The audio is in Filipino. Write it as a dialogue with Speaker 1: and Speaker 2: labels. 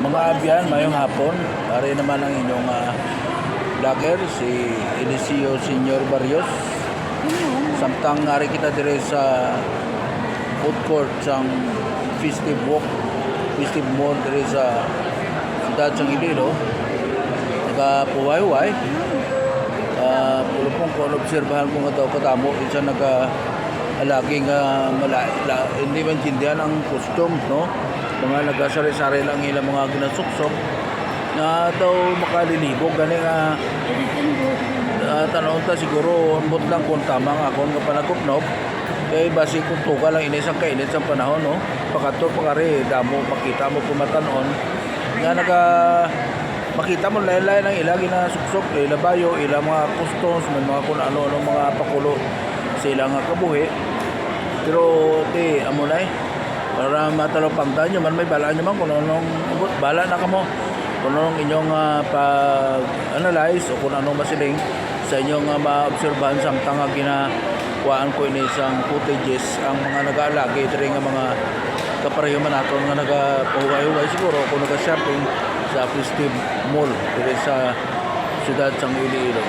Speaker 1: Mga abyan, mayong hapon. Pare naman ang inyong vlogger, si Eliseo Senior Barrios. Samtang ngari kita dire sa food court sang festive walk, festive mall dire sa Ciudad sang Iloilo. Nagapuway-way. Pulupong kung obserbahan ko nga daw katamo, isa alaging hindi maintindihan ang costume, no? Mga nagasari-sari lang ilang mga ginasuksok na daw makalilibog gani nga tanong ta siguro ambot lang kung tama nga akong panagkupnop kay basi kung tuga lang inisang kainit sa panahon, no? Pagkato pagkari damo makita mo kumatanon nga makita mo lain-lain ang ilang ginasuksok, ilang bayo, ilang mga customs, may mga kung ano-ano mga pakulo sa ilang kabuhi. Pero amo na para matalopangtan nyo man may bala nyo man kung anong bala na kamo kung anong inyong pag-analyze o kung anong masiling sa inyong maobserbahan samtang ginakuhaan ko ini isang footages ang mga nag-aalagi diri nga mga kapareho man naton nga nagapahuway-huway siguro kung nag-shopping sa festive mall diri sa siyudad sang Iloilo.